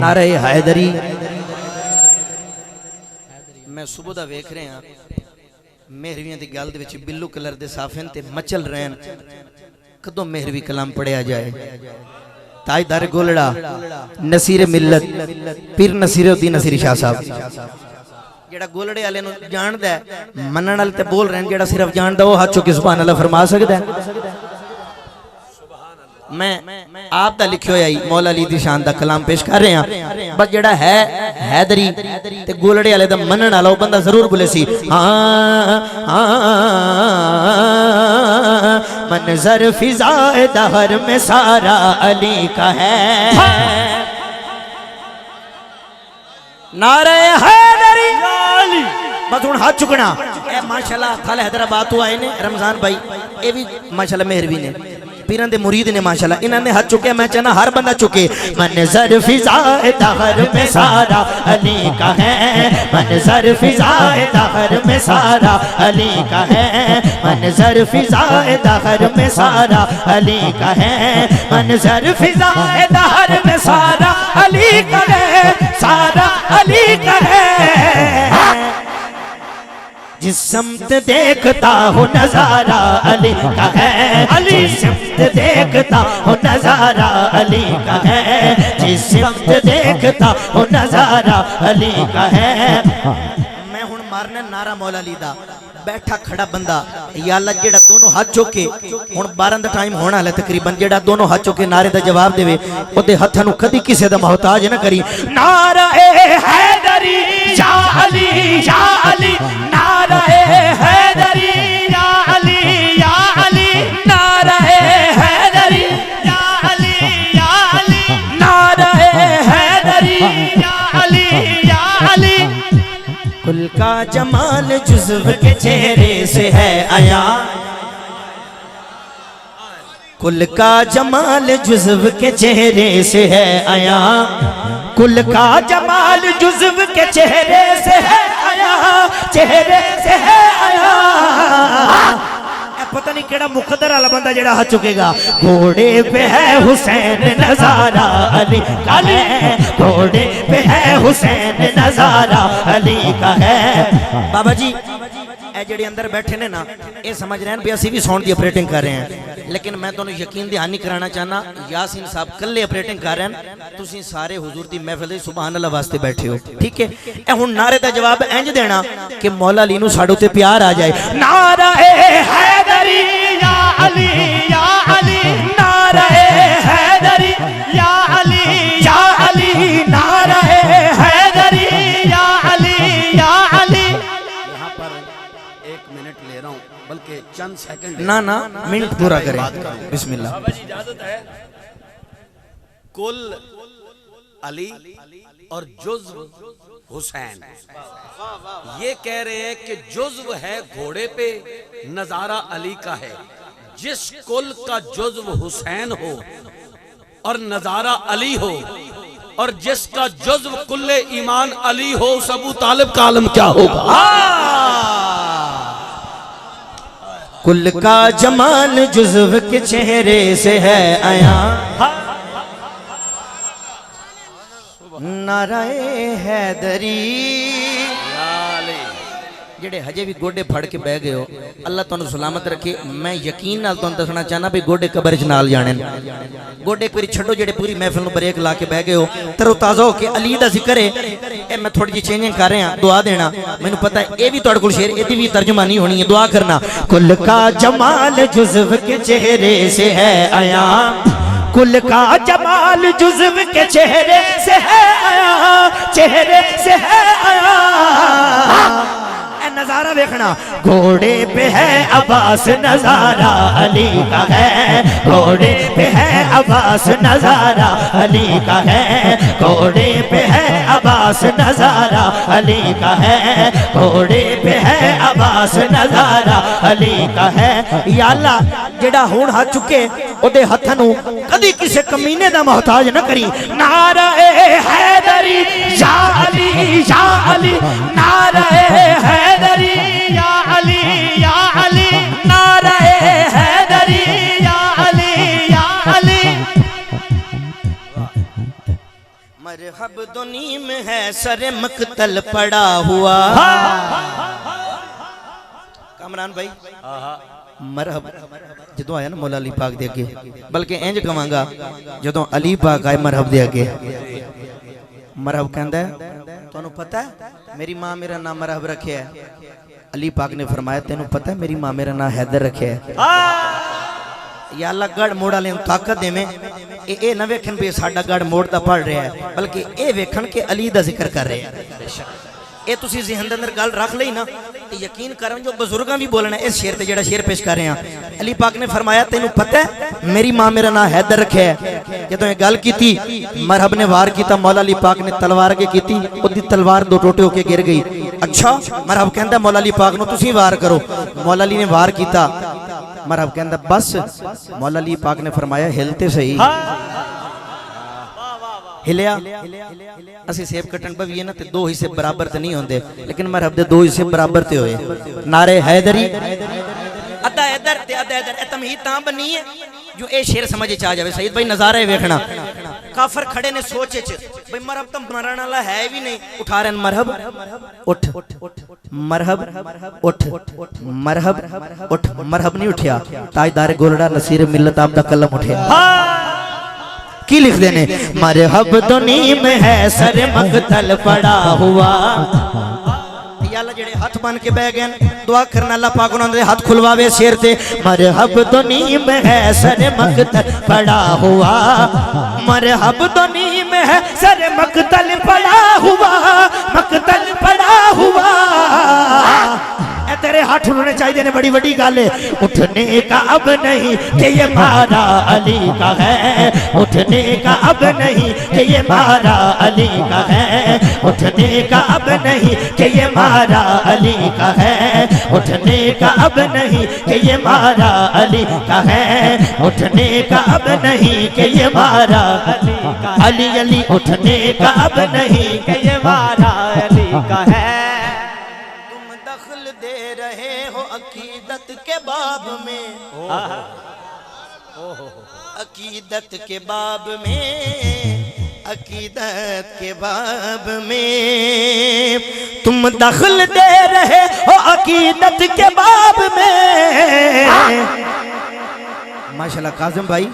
नारे हैदरी मैं सुबह दा वेख रहे हैं मेहरवियां दी गल दे विच बिल्लू कलर दे साफिन ते मचल रहन कदों मेहरवी कलाम पढ़िया जाए। ताजदार गोलड़ा नसीर मिल्लत पीर नसीरुद्दीन नसीरी शाह साहब जेड़ा गोलड़े वाले नु जानदा है मनण वाले ते बोल रहे हैं, जेड़ा सिर्फ जानदा वो हाथ चुके सुभान अल्लाह फरमा सकदा है। मैं आप दा लिखियो आई मौला अली दी शान दा कलाम पेश कर रहे हैं। बस जेड़ा है हैदरी ते गोलड़े वाले दा मनण वाला वो बंदा जरूर बोले सी मंजर फिजाए दहर में सारा अली का है। नारे हैदरी बस हुण हाथ चुकना ए माशाल्लाह थाले हैदराबाद तो आए ने रमजान भाई ये भी माशाल्लाह मेहरवी ने पीरन दे मुरीद ने माशाल्लाह इन्होंने हाथ चुके। मैं चाहना हर बंदा चुके। मंजर फिजाए दहर में सारा अली का है, मंजर फिजाए दहर में सारा अली का है, मंजर फिजाए दहर में सारा अली का है, मंजर फिजाए दहर में सारा अली का है, सारा अली का है। जिस समत देखता हो नजारा अली का है, जिस समत देखता हो नजारा अली का है, जिस समत देखता हो नजारा अली का है। मैं हुण मारने नारा मौला अली दा बैठा खड़ा बंदा या अल्लाह जेड़ा दोनों हाथ चुके हुण 12 दा टाइम होना है तकरीबन जेड़ा दोनों हाथ चुके नारे दा जवाब देवे ओदे हत्थां नूं कदी किसे दा मोहताज ना करी। नारा ए हैदरी या अली या अली, नारा ए हैदरी या अली या अली, नारा ए हैदरी या अली या अली, नारा ए हैदरी या अली या अली। कुल का जमाल जुज़्व के चेहरे से है आया, कुल का जमाल जुज़्व के चेहरे से है आया, कुल का जमाल जुज़्व के चेहरे से है आया, चेहरे से है आया। पता नहीं केड़ा मुकद्दर वाला बंदा जेड़ा हाथ चुकेगा। घोड़े पे है हुसैन नजारा अली का है, घोड़े पे है हुसैन नजारा अली का है। बाबा जी ए जेड़े अंदर बैठे ने ना ये समझ रहे हैं भी असी भी साउंड की ऑपरेटिंग कर रहे हैं, लेकिन मैं तुहानू यकीन दहानी कराना चाहना यासीन साहब कल्ले ऑपरेटिंग कर रहे हैं, तुसी सारे हुजूर दी महफिल सुभान अल्लाह वास्ते बैठे हो। ठीक है ए हुण नारे दा जवाब इंज देना कि मौला अली नू साडे ते प्यार आ जाए। नारा ए हैदरी या अली या अली, नारा ए हैदरी या अली या अली, नारा ए हैदरी या अली या अली। यहाँ पर 1 मिनट ले रहा हूँ बल्कि चंद सेकंड ना ना मिनट पूरा करें। बिस्मिल्लाह। बाबा जी इजाजत है। कुल अली और जुज़्व हुसैन ये कह रहे हैं कि जुज़्व है घोड़े पे नजारा अली का है। जिस कुल का जुज़्व हुसैन हो और नजारा अली हो और जिसका जुज़्व कुल्ले ईमान अली हो उस अबू तालिब का आलम क्या होगा। कुल का जमाल जुज़्व के चेहरे से है आया, नाराए हैदरी। जेड़े हजे भी गोडे फड़ के बह गए हो अल्लाह तुहानू सलामत रखे। मैं यकीन नाल तुहानू दसना चाहना भी गोडे कबर च नाल जाने गोडे एक बारी छड्डो जेड़े पूरी महफिल नू ब्रेक ला के बह गए हो तरो ताज़ा हो के अली दा जिक्र है। मैं थोड़ी जी चेंजिंग कर रहा दुआ देना मैनू पता है ये भी तुहाडे कोल शेर एदी भी तर्जुमा नहीं होनी है दुआ करना। कुल का जमाल जुज़्व के चेहरे से है आया, कुल का जमाल जुज़्व के चेहरे से है आया, चेहरे से है आया। नजारा देखना घोड़े पे है अब्बास नजारा अली का है, घोड़े पे है अब्बास नजारा अली का है, घोड़े पे है अब्बास नजारा अली का है, घोड़े पे है अब्बास नजारा अली का है। या अल्लाह जेड़ा हुण हाथ चुके ओदे हत्थां नू कदी किसे कमीने दा मोहताज ना करी। नारा ए हैदरी या अली या अली, नारा ए हैदरी या अली या अली, नारा ए हैदरी या अली या अली। मरहब दुनी में है सरे मकतल पड़ा हुआ। कामरान भाई मरहब जो आया ना मौला अली पाक दे अगे, बल्कि इंज कहांगा जो अली पाक आए मरहब दे अगे, मरहब कहंदा तुहानू पता है मेरी मां मेरा नाम मरहब रखे है। अली पाक ने फरमाया तेनू पता है मेरी मां मेरा नाम हैदर रखे है। या अल्लाह गढ़ मोड़ वाले ताकत देवे, ये ना वेखन भी साडा गढ़ मोड़ दा पढ़ रहा है, बल्कि ये वेखन के अली दा जिक्र कर रहे हैं। ये तुसी ज़हन दे अंदर गल रख लई ना, यकीन करन जो बुजुर्गां भी बोलना इस शेर ते जेड़ा शेर पेश कर रहे हैं। अली पाक ने फरमाया तेनू पता है मेरी मां मेरा नाम हैदर रखे है। जदों ये गल कीती मरहब ने वार किया, मौला अली पाक ने तलवार के कीती, ओदी तलवार दो टोटे होके गिर गई। अच्छा मरहब कहंदा मौला अली पाक नू तुसी वार करो। मौला अली ने वार किया, मरहब कहंदा बस। मौला अली पाक ने फरमाया हिलते सही। हिलिया असि सेब कट्टन पवीए ना ते दो हिस्से बराबर तो नहीं होंगे, लेकिन मरहब दे दो हिस्से बराबर ते होए। नारे हैदरी अद्धा इधर ते अद्धा इधर, तमहीद तां बनी है जो ए शेर समझ आ जाए। सईद भाई नजारा वेखना, काफर खड़े ने सोच भाई मरहब तो मरण वाला है भी नहीं, उठा रहे मरहब उठ, मरहब उठ, मरहब उठ। मरहब नहीं उठिया, ताजदार गोलड़ा नसीर मिल्लत आप दा कलम उठिया। की लिख देने मरहब दुनी में है सर मकतल पड़ा हुआ। अल्लाह जेड़े हाथ बन के बह गए दुआ करना अल्लाह पाक उन्हां दे हाथ खुलवावे शेर ते। मरहब दुनी में है सर मकतल पड़ा हुआ, मरहब दुनी में है सर मकतल पड़ा हुआ, मकतल पड़ा हुआ। तेरे हाथ उन्होंने चाहिए ने, बड़ी बड़ी गल है। उठने का अब नहीं कि ये मारा अली का है, उठने का अब नहीं कि ये मारा अली का है, उठने का अब नहीं कि ये मारा अली का है, उठने का अब नहीं कि ये मारा अली का है, उठने का अब नहीं कि ये मारा अली का, अली अली उठने का अब नहीं कि ये मारा अली का है। दे रहे हो अकीदत के बाब में, अकीदत के बाब में, अकीदत के बाब में तुम दखल दे रहे हो अकीदत के बाब में। माशाल्लाह काज़िम भाई,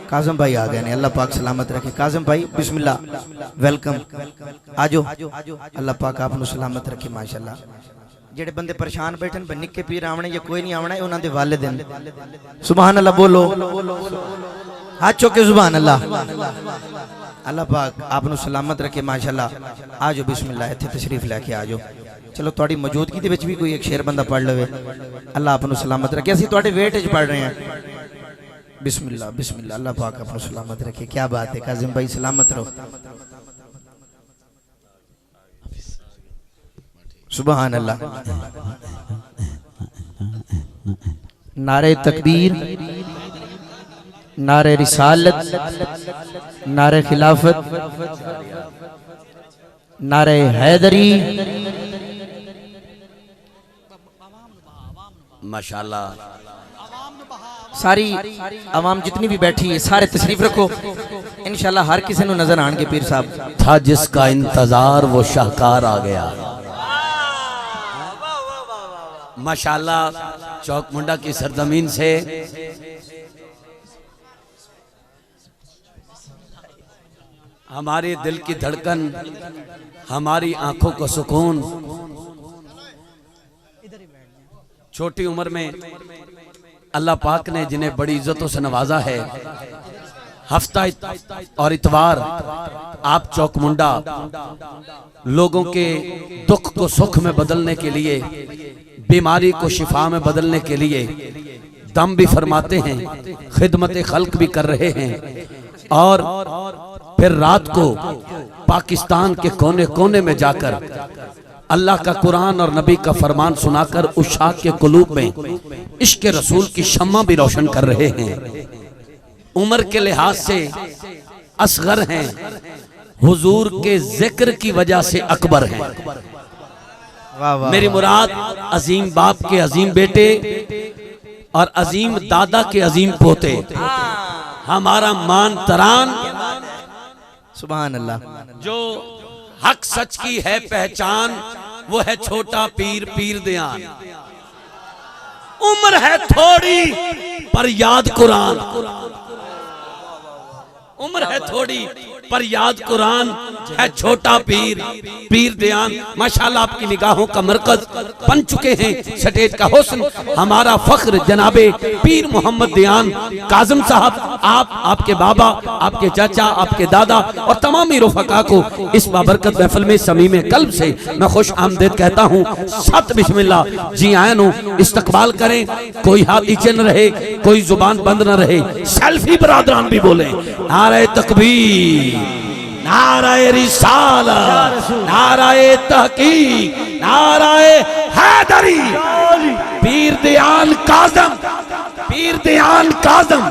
काज़िम भाई आ गए ने, अल्लाह पाक सलामत रखे। काज़िम भाई बिस्मिल्लाह, वेलकम, आजो। अल्लाह पाक आपको सलामत रखे। माशाल्लाह जेड़े बंदे परेशान बैठे भाई निक्के पीर आवने या कोई नहीं आवना, उन्हां दे वालिदैन सुभान अल्लाह बोलो, हाथ चौके सुभान अल्लाह। अल्लाह पाक आपको सलामत रखे। माशाल्लाह आजो बिस्मिल्लाह, इत्थे तशरीफ लेके आजो। चलो थोड़ी मौजूदगी दे विच भी कोई एक शेर बंदा पढ़ लवे, अल्लाह आपको सलामत रखे। असीं तुहाडे वेट च पढ़ रहे हैं। बिस्मिल्लाह बिस्मिल्लाह, अल्लाह पाक आपको सलामत रखे। क्या बात है काज़िम भाई, सलामत रहो। सुभान अल्लाह। नारे तकबीर, नारे रिसालत, नारे खिलाफत, नारे हैदरी। माशाल्लाह सारी आवाम जितनी भी बैठी है सारे तशरीफ रखो, इंशाल्लाह हर किसी को नजर आएंगे। पीर साहब था जिसका इंतजार वो शाहकार आ गया। माशाल्लाह चौक मुंडा की सरजमीन से हमारे दिल की धड़कन, हमारी आंखों को सुकून। छोटी उम्र में अल्लाह पाक ने जिन्हें बड़ी इज्जतों से नवाजा है, हफ्ता और इतवार आप चौक मुंडा लोगों के दुख को सुख में बदलने के लिए, बीमारी को शिफा में बदलने के लिए दम भी फरमाते हैं, खिदमत खल्क भी कर रहे हैं, और फिर रात को पाकिस्तान के कोने कोने में जाकर अल्लाह का कुरान और नबी का फरमान सुनाकर उशाक के कुलूब में इश्क रसूल की शम्मा भी रोशन कर रहे हैं। उम्र के लिहाज से असगर हैं, हुजूर के जिक्र की वजह से अकबर हैं। मेरी मुराद अजीम बाप के अजीम बेटे और अजीम दादा के अजीम पोते, हमारा मान तरान सुभान अल्लाह। जो हक सच की है पहचान, वो है छोटा पीर पीर दयान। उम्र है थोड़ी पर याद कुरान, उम्र है थोड़ी पर याद कुरान, है छोटा पीर पीर दयान। माशाल्लाह आपकी निगाहों का मरकज बन चुके हैं स्टेज का हुस्न, हमारा फख्र जनाबे पीर मोहम्मद दयान काज़म साहब। आप, आपके बाबा, आपके चाचा, आपके दादा और तमाम रफ़का को इस बाबरकत महफिल में समीम कल्ब से मैं खुश आमदीद कहता हूँ। सत बिस्मिल्लाह जी आयन हो, इस्तकबाल करें, कोई हाथ नीचे न रहे, कोई जुबान बंद न रहे, सेल्फी बरादरान भी बोले। नारे तकबीर, नाराए रिसालत, नाराए तहकीक, नाराए हैदरी, पीर दयान काज़म, पीर दयान काज़म।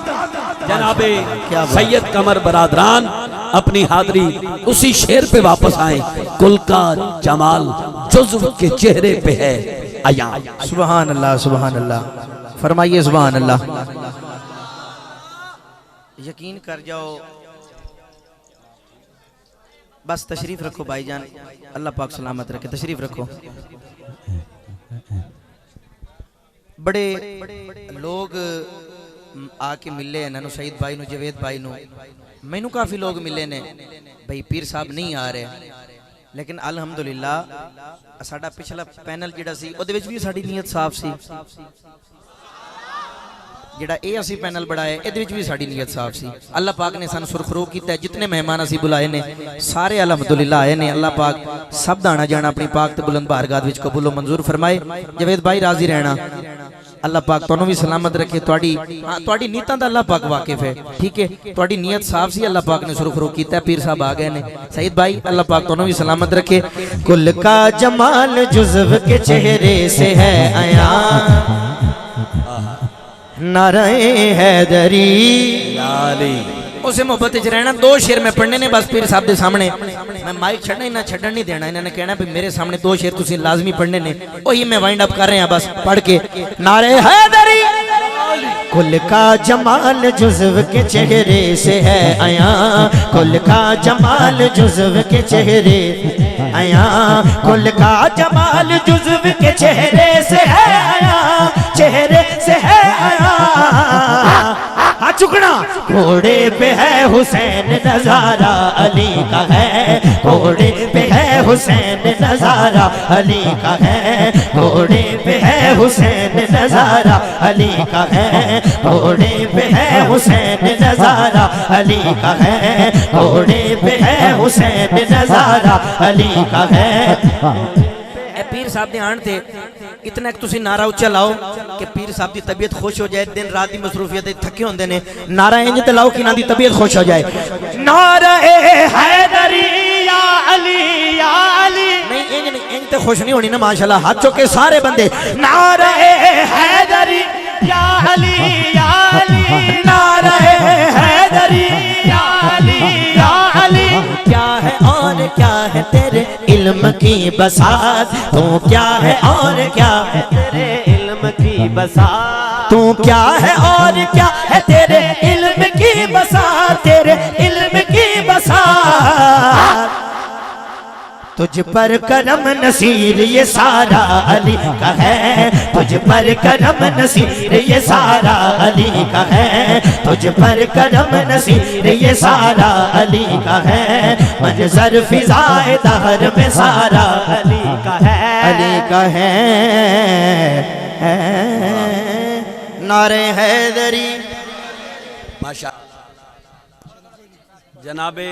जनाबे सैयद कमर बरादरान अपनी हाज़री उसी शेर पे वापस आए। कुल का जमाल जुज़्व के चेहरे पे है अयां। सुभान अल्लाह, सुभान अल्लाह। फरमाइए सुभान अल्लाह। यकीन कर जाओ, बस तशरीफ रखो भाईजान, अल्लाह पाक सलामत रखे। तशरीफ रखो। बड़े लोग आके मिले इन्होंने, सईद भाई नु, जवेद भाई नु, मैनू काफ़ी लोग मिले ने भाई पीर साहब नहीं आ रहे, लेकिन अल्हम्दुलिल्लाह साडा पिछला पैनल जिहड़ा सी उहदे विच भी साडी नीयत साफ सी, जिहड़ा ये असी पैनल बनाया इहदे विच भी साडी नीयत साफ सी। अल्लाह पाक ने सानू सुरखरू कीता। जितने मेहमान असी बुलाए ने सारे अल्हम्दुलिल्लाह आए ने। अल्लाह पाक सब दा आना जाना अपनी पाक ते बुलंद बारगाह विच कबूलो मंजूर फरमाए। जवेद भाई राजी रहना, अल्लाह पाक तुहानू भी सलामत रखे। तुहाडी नीयतां दा अल्लाह पाक वाकिफ है, ठीक है। तुहाडी नीयत साफ सी, अल्लाह पाक ने सुरखरू कीता। पीर साहब आ गए ने। सईद भाई अल्लाह पाक तुहानू भी सलामत रखे। कुल का जमाल जुज़्व के चेहरे से है आया, नाराए हैदरी लाली। उसे मोहब्बत च रहना। दो शेर मैं पढ़ने ने बस पीर साहब के सामने। मैं माइक छड़ना इन्हें छड़न नहीं देना। इन्होंने कहना भी मेरे सामने दो शेर तुसी लाजमी पढ़ने ने, वही मैं वाइंड अप कर रहे हैं बस पढ़ के। नारे हैदरी, कुल का जमाल जुज़्व के चेहरे से है आया, कुल का जमाल जुज़्व के चेहरे आया, कुल का जमाल जुज़्व के चेहरे से है आया, चेहरे से है आया। चुकना घोड़े पे है हुसैन नजारा अली का है, घोड़े पे है हुसैन नजारा अली का है, घोड़े पे है हुसैन नजारा अली का है, घोड़े पे है हुसैन नजारा अली का है, घोड़े पे है हुसैन नजारा अली का है। पीर साहब दे आण ते इतना एक तुसी नारा उच्चा लाओ कि पीर साहब की तबीयत खुश हो जाए। दिन रात की मसरूफियत थके होंदे ने, नारा इंज ते लाओ कि ना दी तबीयत खुश हो जाए। नारा हैदरी या अली या अली। नहीं इंज नहीं, इंज ते खुश नहीं होनी ना माशाल्लाह। हाथ चुके सारे बंदे। नारा हैदरी या अली या अली, नारा हैदरी या अली या अली। क्या है और क्या है तेरे इल्म की बसात, तू क्या है और क्या है तेरे इल्म की बसात, तू क्या है और क्या है तेरे इल्म की बसात, तेरे इल्म की बसात। तुझ पर करम नसीर ये सारा अली का है, तुझ पर करम नसीर ये सारा अली का है, तुझ पर करम नसीर ये सारा अली का है। मंजर फिजाए दहर में सारा अली का है, अली का है। नारे हैदरी। माशा जनाबे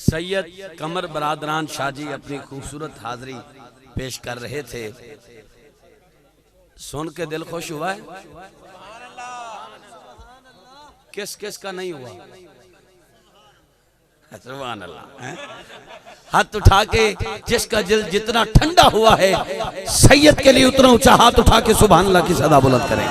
सैयद कमर बरादरान शाहजी अपनी खूबसूरत हाज़री पेश कर रहे थे। सुन के दिल खुश हुआ है? किस किस का नहीं हुआ? सुभान अल्लाह। हाथ उठा के जिसका दिल जितना ठंडा हुआ है सैयद के लिए उतना ऊंचा हाथ उठा के सुभान अल्लाह की सदा बुलंद करें।